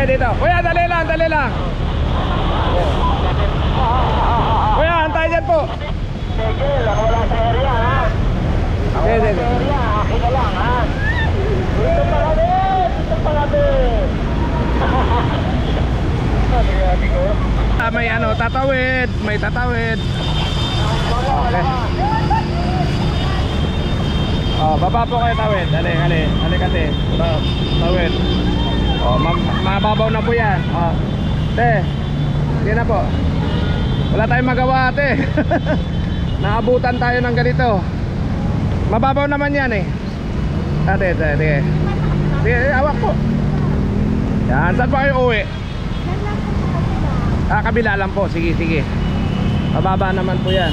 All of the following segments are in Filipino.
dito. Kuya, dali lang, dali lang. Kuya, antay dyan po. Sige, lang wala sa area ha. Sige, sige. Area, akin na lang ha. Dito pa kami, dito pa kami. May ano, tatawid, may tatawid. Okay. Oh, baba po kayo tawid. Dali, dali, dali kate. Tawid. Oh, mababaw na po 'yan. Oh. Te. Sige na po. Wala tayong magawa, ate. Naabutan tayo ng ganito. Mababaw naman 'yan eh. Ate, sige. Sige, awak po. Yan, saan pa kayo uwi? Kabila lang po. Sige, sige. Mababa naman po 'yan.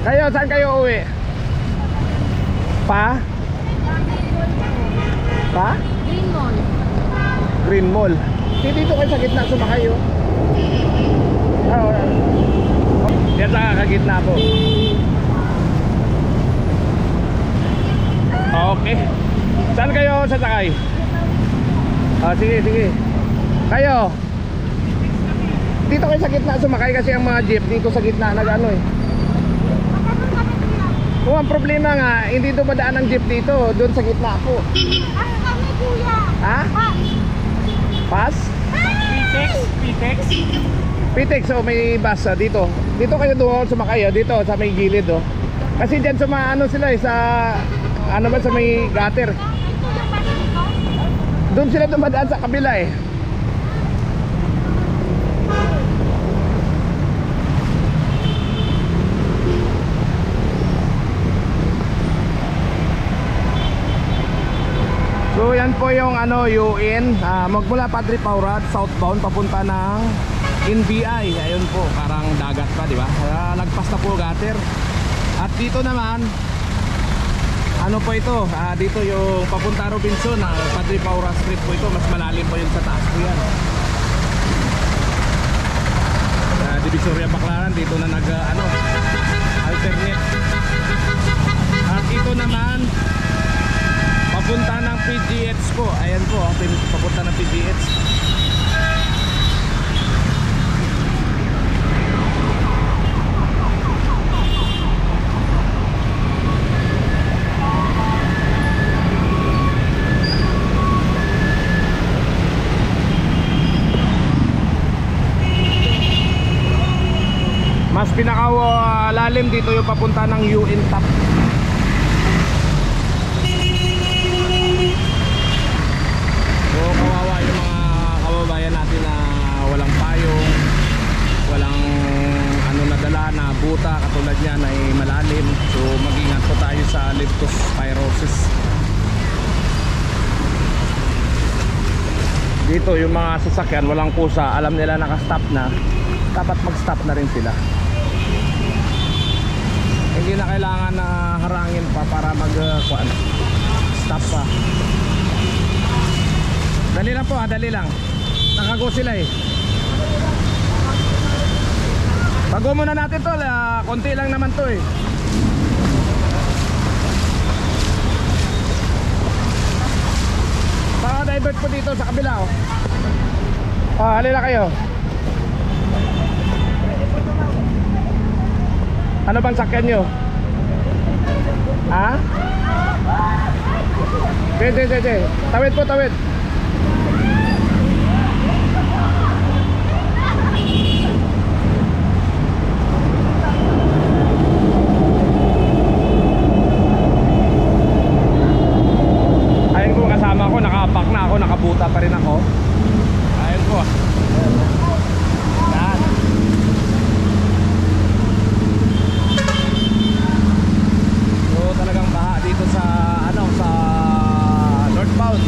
Kayo, saan kayo uwi? Pa? Pa? Green Mall. Green Mall. Dito kayo sa gitna sumakay oh. Yan sa kagitna po. Okay. Saan kayo sasakay? Sige, sige. Kayo. Dito kayo sa gitna sumakay kasi ang mga jeep dito sa gitna nag-ano eh. Oh, ang problema nga, hindi dumadaan ang jeep dito, doon sa gitna po. Ano kami, kuya? Ha? Pass? Pitex, Pitex. Pitex, oh, may bus dito. Dito kayo doon sumakay, dito sa may gilid oh. Kasi diyan sumaano sila sa ano ba sa may gutter. Doon sila dumadaan sa kabila eh. So yan po yung ano UN magmula Padre Paurad southbound papunta ng NBI. Ayun po, parang dagat pa, di ba? Lagpas na po gutter. At dito naman ano po ito? Dito yung papunta Robinson, Padre Paurad Street po ito, mas malalim po yung sa taas po yan. Divisoria Baclaran dito na nag alternate. At ito naman papunta ng PGH po. Ayan po, papunta ng PGH. Mas pinakalalim dito yung papunta ng UN Top. So kawawa yung mga kababayan natin na walang payong, walang ano nadala na buta katulad niyan ay malalim. So mag-ingat po tayo sa leptospirosis. Dito yung mga sasakyan walang pusa, alam nila naka-stop na, dapat mag-stop na rin sila. Hindi na kailangan na harangin pa para mag-stop pa. Dali lang po, dali lang. Nakago sila eh. Bago muna natin to, konti lang naman to eh. Baka divert po dito sa kabila oh. Halila kayo. Ano bang sakyan nyo? Ha? Sige. Tawid po, tawid. Ayun po, kasama ko, nakapak na ako, nakabuta pa rin ako. Ayun po. Yan. So talagang baha dito sa ano, sa northbound.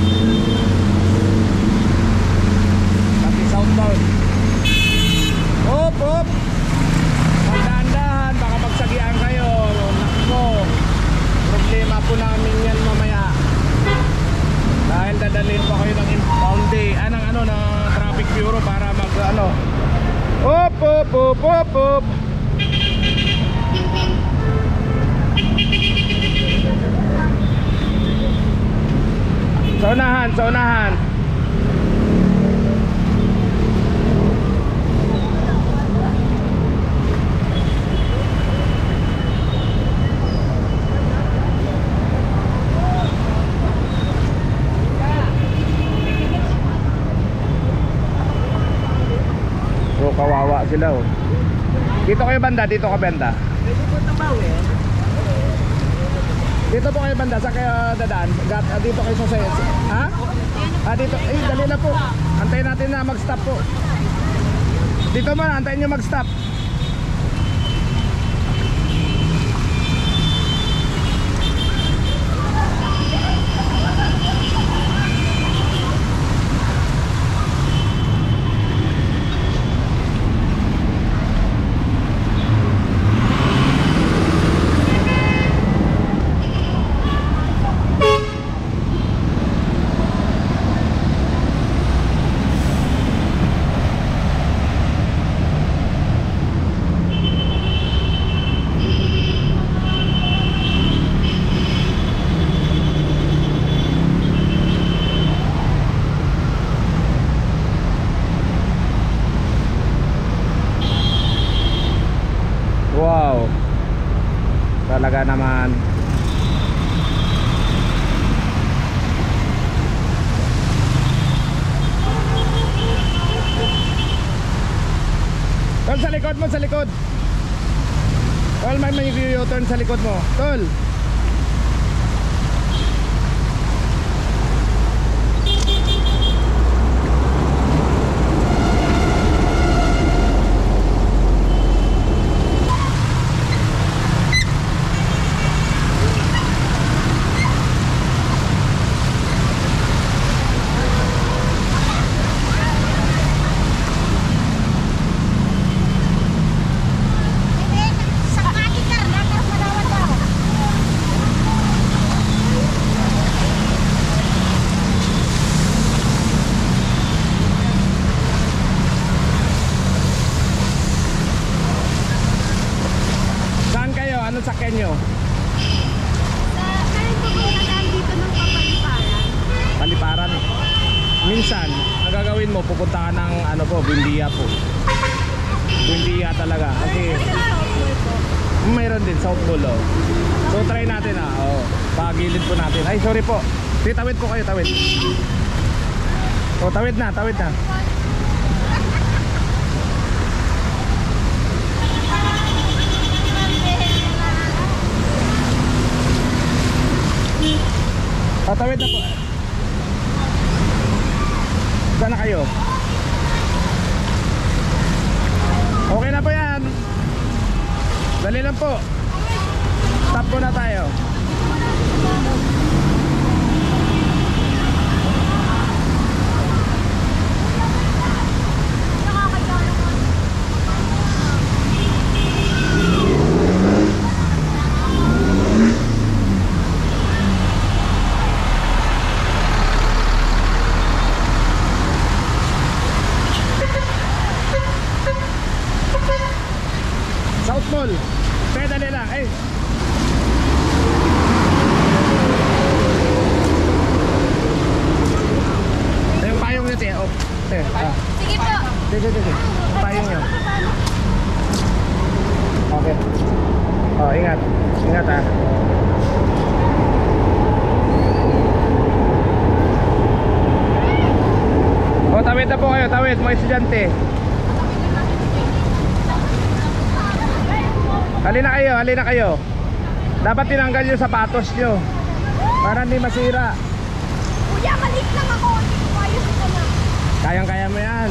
Pati southbound. Op. Magdahan-dahan, baka magsagian kayo. Nako. Problema po namin yan mamaya. Dahil dadalhin pa kayo ng impound day, ng ano, ng traffic bureau para mag ano. Op. Sa unahan. kawawa sila oh. Dito kayo banda, dito ka banda. Pwede po tabawi. Dito po kayo banda, sa kayo dadaan? Dito kayo sa sayos. Ha? Dito. Dali na po. Antayin natin na mag-stop po. Dito muna, antayin nyo mag-stop. Wow, talaga naman. Tol, sa likod mo, sa likod. Tol, may U-turn sa likod mo. Tol. Anong sakyan nyo? Meron po po nagaan dito ng Kapaliparan. Paliparan. Minsan, ang gagawin mo, pupunta ka ng ano po, Buendia po. Buendia talaga. Kasi mayroon din South Mall oh. So try natin oh. Pagilid po natin. Ay sorry po. Tawid po kayo, tawid. Tawid na, tawid na. Tatawid na po. Saan na kayo? Okay na po yan. Dali lang po. Stop po na tayo. South Mall. Pedali lang. Eh. Yung payong nyo tiya. Sige po. Sige. Payong nyo. Okay. Oh, ingat. Ingat ha. Oh, tawid na po kayo. Tawid, mga estudyante. Halina kayo. Dapat tinanggal yung sapatos nyo para hindi masira. Kuya, malit lang ako. Hindi ko ayos ito na. Kayang-kaya mo yan.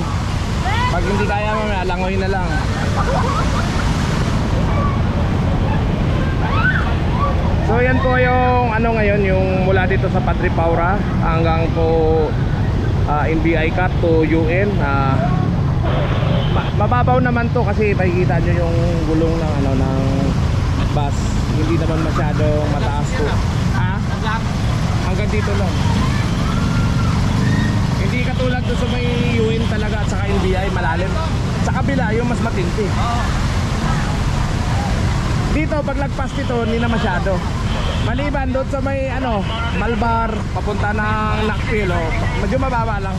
Pag hindi kaya mo, alangoy na lang. So yan po yung ano ngayon, yung mula dito sa Padre Paura hanggang po NBI Cut to UN. Mababaw naman to kasi makikita nyo yung gulong ng ano ng bus. Hindi naman masyadong mataas po. Hanggang dito lang. Hindi katulad doon sa may UN talaga at saka NBI malalim. Sa kabila yung mas matindi. Dito pag lagpas dito hindi na masyado. Maliban doon sa may ano Malbar papunta ng Nakpil medyo mababa lang.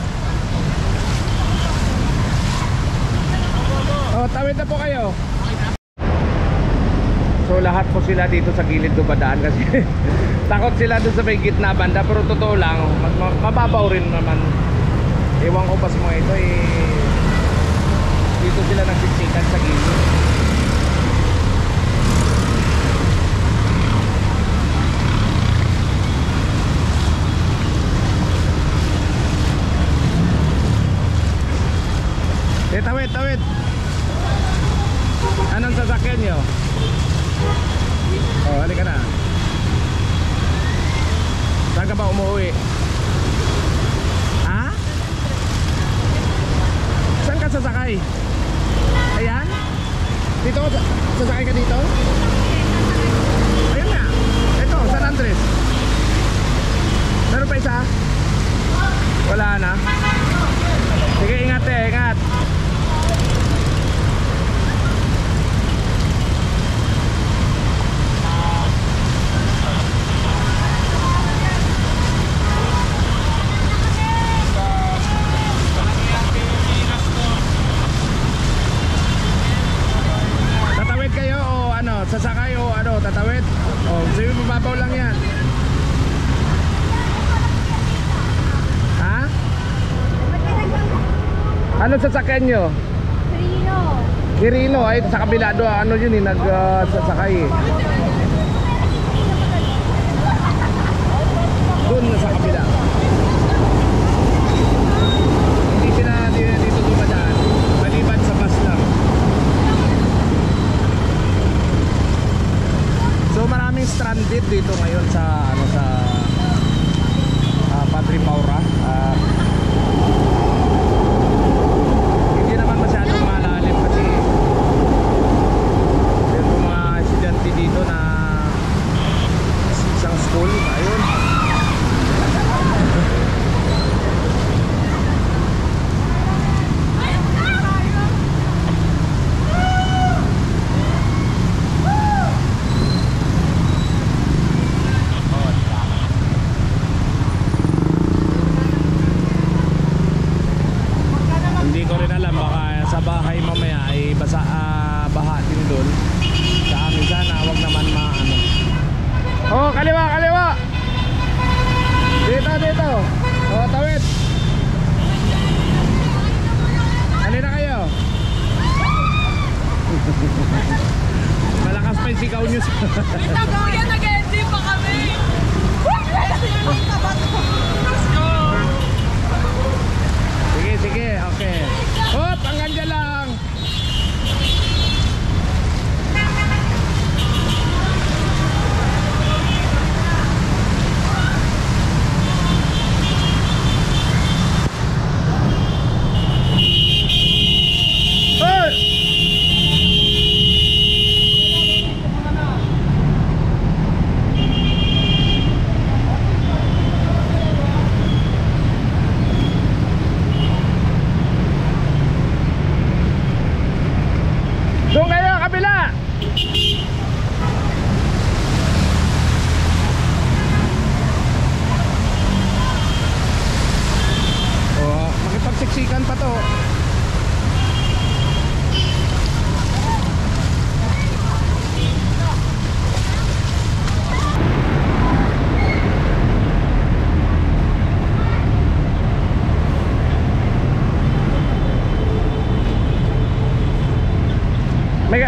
Oh, tawid na po kayo. So lahat po sila dito sa gilid dumadaan kasi takot sila doon sa may gitna banda, pero totoo lang mababaw rin naman. Ewan ko pa sa mga ito dito dito sila nagsiksikan sa gilid. Tawid, tawid. Anong sasakyan nyo? Oh, halika na. Saan ka ba umuwi? Ha? Saan ka sasakay? Ayan? Dito? Sasakay ka dito? Ayun nga. Ito, San Andres. Meron pa isa? Wala na? Sige, ingat eh, ingat. Sasakay o ano, tatawid? O, sabi mababaw lang yan. Ha? Ano sasakyan nyo? Kirino. Kirino, ay sa kabila doon, ano yun eh, nagsasakay eh. Doon sa kabila. Hindi sila dito dumadaan, maliban sa bus lang. So maraming stranded dito ngayon sa ano sa Padre Paura. Hindi naman masyadong malalim kasi yung mga estudyante dito na isang school, ayun. Baha din doon sa amin, sana wag naman maano. Oh, kaliwa, kaliwa. Dito, dito. Oh, tawid. Halina kayo. Malakas pa yung sigaw nyo. Kuya, nag-ending pa kami. Sige, sige, okay. Hop, hanggang dyan lang. Doon kayo, kabila! Oh, makipagsiksikan pa to.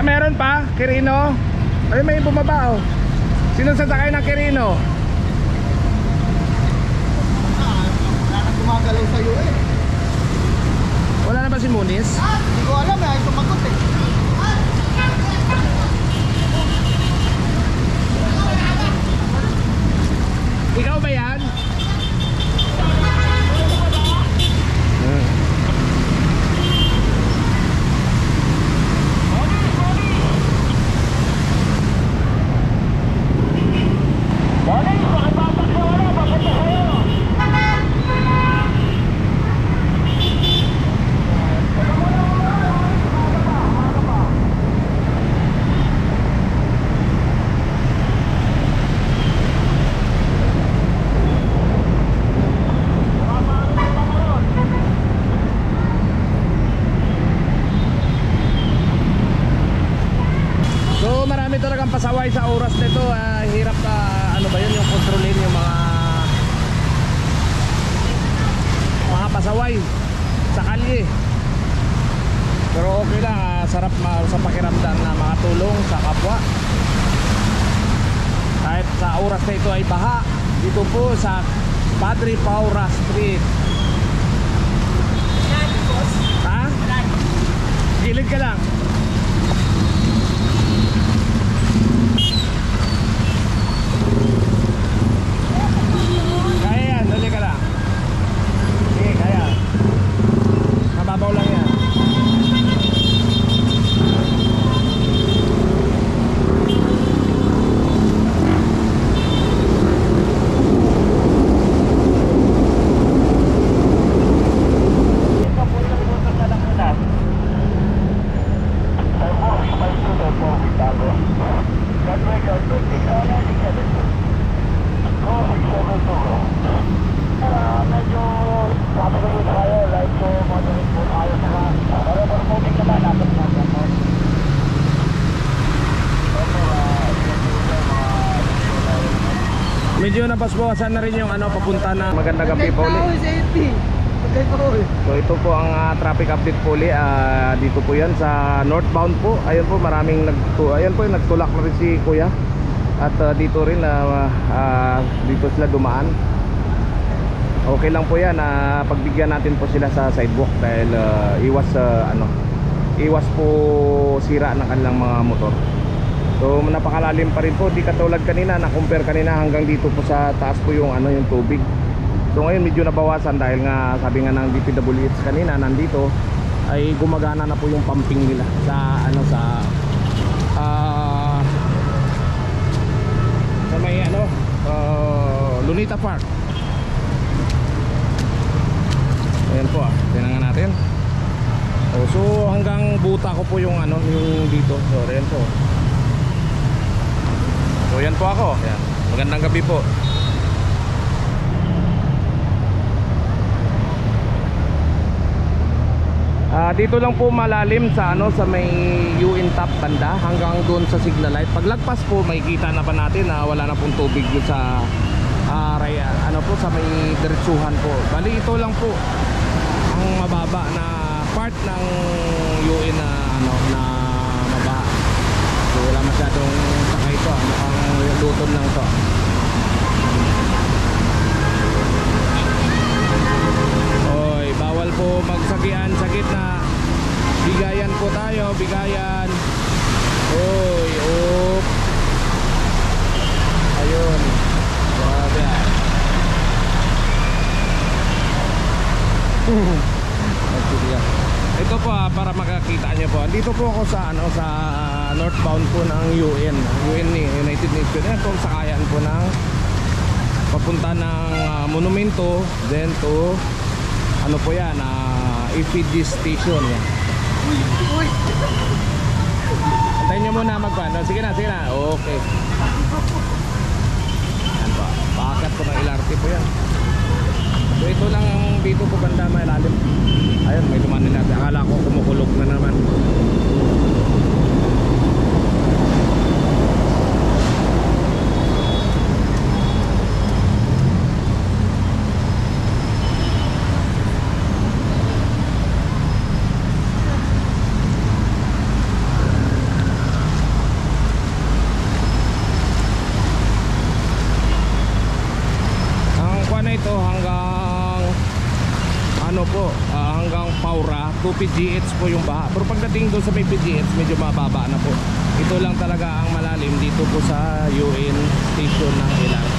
Meron pa, Kirino. Ay, may bumaba oh. Sino sasakay ng Kirino? Wala nang gumagalaw sa'yo eh. Wala na ba si Munis? Hindi ko alam eh, ay sumagot eh. Ikaw ba yan? Pasaway sa oras nito, hirap ano ba yun, yung kontrolin yung mga pasaway sa kalye. Pero okay lang, sarap sa pakiramdam na makatulong sa kapwa. Kahit sa oras na ito ay baha, dito po sa Padre Paura Street. Ha? Gilid ka lang. Kaya yan, dali ka lang. Sige, kaya. Mababaw lang yan. Medyo napasbawasan na rin yung papunta na Magandang gabi po ulit. So ito po ang traffic update po ulit. Dito po yan sa northbound po. Ayun po maraming ayun po nagtulak na rin si Kuya. At dito rin dito sila dumaan. Okay lang po yan, pagbigyan natin po sila sa sidewalk dahil iwas po sira ng kanilang mga motor. So napakalalim pa rin po, di katulad kanina, na-compare kanina hanggang dito po sa taas po yung yung tubig. So ngayon medyo nabawasan dahil nga sabi nga ng DPWH kanina nandito ay gumagana na po yung pumping nila sa sa may Lunita Park. Ayan po tingnan natin. So hanggang buta ko po yung yung dito. So ayan po. So yan po ako. Ayan. Magandang gabi po. Dito lang po malalim sa sa may UN top banda hanggang doon sa signal light. Paglagpas po makikita na pa natin na wala na pong tubig doon sa po sa may diretsuhan po. Bali ito lang po ang mababa na part ng UN na na mabaha. So wala masyadong sakay ito, mukhang luton lang to. Oy, bawal po magsagian sa gitna. Bigayan po tayo, bigayan. Oy, op. Ayun. Grabe. Ito po para makakita niyo po. Dito po ako sa sa northbound po ng UN United Nations. Ito ang sakayan po ng papunta ng monumento, then to po yan, EPG station yan. Antayin nyo muna sige na, okay. Yan pa, paakat po ng LRT po yan. So ito lang ang dito po banda may lalim. Ayun, may dumaan nila. Akala ko kumukulog na naman. Ito hanggang hanggang Paura to PGH po yung baha. Pero pagdating doon sa may PGH medyo mababa na po. Ito lang talaga ang malalim dito po sa UN station ng LRT.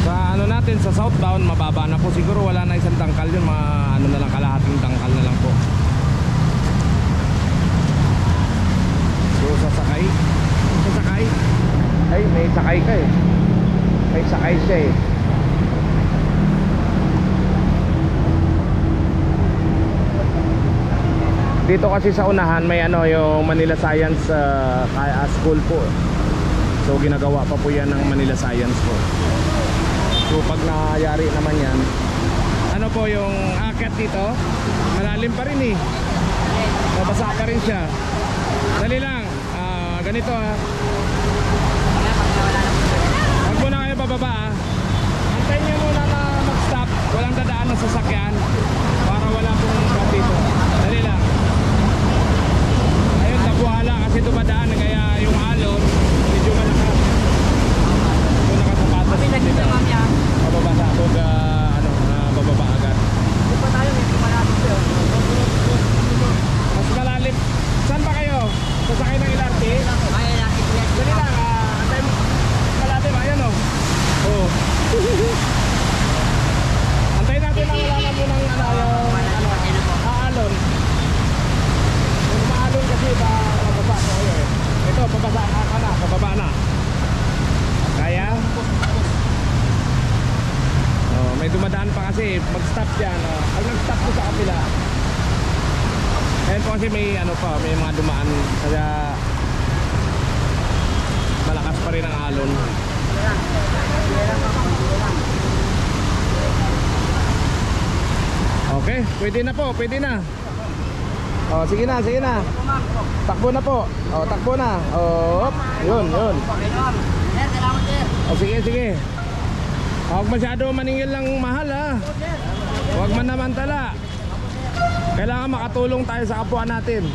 Sa natin sa southbound mababa na po, siguro wala na isang tangkal yun, mga na lang, kalahating tangkal na lang po. So sasakay ay may sakay ka may sakay siya dito kasi sa unahan may yung Manila Science School po. So ginagawa pa po yan ng Manila Science po. So pag nangyari naman yan po yung akyat dito malalim pa rin mabasa pa rin siya. Dali lang, ganito pababa antayin nyo muna na mag-stop. Walang dadaan ng sasakyan para wala pong dito. Dali lang. Ayun, nabuhala kasi dumadaan kaya yung alon medyo malakas. Kung nakasapatos Kami nagkita dito, ma'am yan. mababasa pag bababa agad. Hindi pa tayo, medyo malapit yun. Mas malalim. Saan ba kayo? Sasakay ng LRT? Kaya natin yan. Dali lang, antayin malalim. Ayan o. Oh. Antayin natin na wala na munang aalon. Kung maalon kasi bababa ko kayo eh. Ito, bababa ka na, bababa na. Kaya? Oh, may dumadaan pa kasi mag-stop dyan. Pag nag-stop ko sa kapila, ayun po kasi may ano pa, may mga dumaan. Kaya malakas pa rin ang alon. Okay, pwede na po, pwede na. Oh, sige na, sige na. Takbo na po. Oh, takbo na. Oh, op. Yun, yun. Oh, sige, sige. Huwag masyado maningil ng mahal ha. Huwag man naman tala. Kailangan makatulong tayo sa kapwa natin.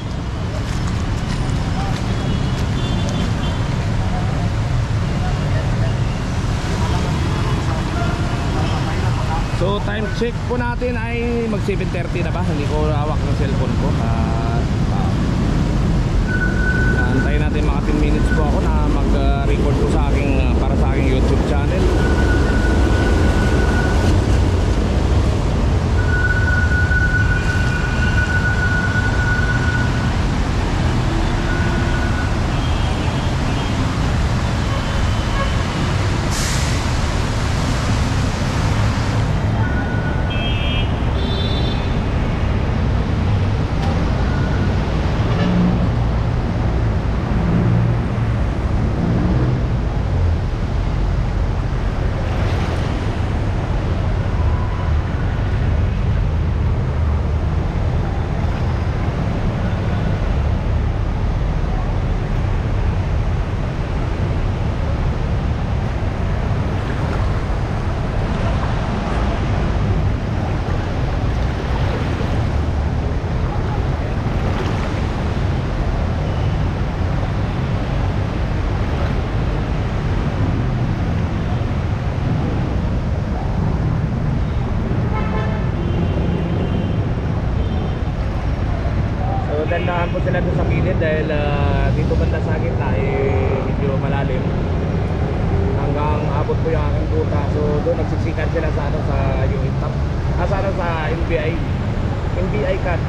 So time check po natin ay mag 7:30 na ba? Hindi ko hawak ng cellphone ko. Antayin natin mga 10 minutes po ako na mag-record po sa aking para sa aking YouTube channel. Dandahan po sila doon sa gilid dahil dito banda sa gitna medyo malalim hanggang abot po yung aking buta. So doon nagsiksikan sila sa ano, sa yung top sa ano, sa NBI cut.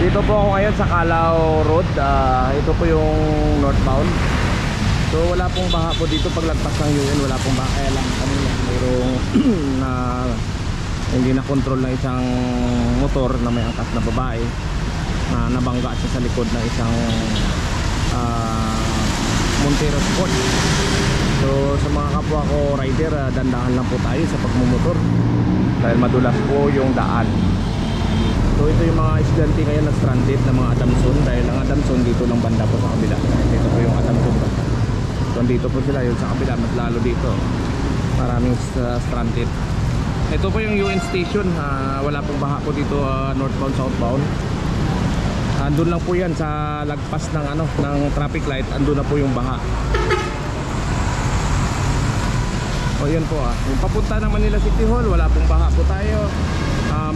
Dito po ako ngayon sa Calao Road. Ito po yung northbound. So wala pong baha po dito paglagpas ng UN. Wala pong baha. Kaya lang kanina mayroong na hindi na control ng isang motor na may angkas na babae na nabangga siya sa likod ng isang Montero Sport. So sa mga kapwa ko rider, dandahan lang po tayo sa pagmumotor dahil madulas po yung daan. So ito yung mga estudyante ngayon na stranded na mga Adamson dahil ang Adamson dito lang banda po sa kabila. Dito po yung Adamson ba. So dito po sila, yun sa kabila mas lalo dito. Maraming stranded. Ito po yung UN station. Wala pong baha po dito northbound southbound. Andun lang po yan sa lagpas ng ano ng traffic light. Andun na po yung baha. O yan po yung papunta ng Manila City Hall, wala pong baha po tayo.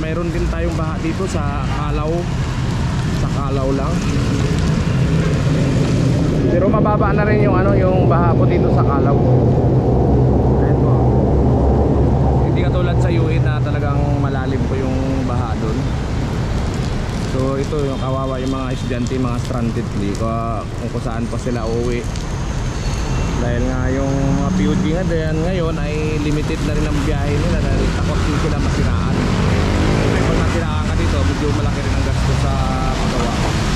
Mayroon din tayong baha dito sa Calao. Sa Calao lang. Pero mababa na rin yung ano, yung baha po dito sa Calao. Ayan po. Hindi katulad sa UAE na talagang malalim po yung baha doon. So ito yung kawawa yung mga estudyante, mga stranded kung saan pa sila uuwi. Dahil nga yung mga PUD nga din ngayon ay limited na rin ang biyahe nila dahil takot din sila masiraan. Kaya pag nasiraan ka dito, medyo malaki rin ang gasto sa paggawa.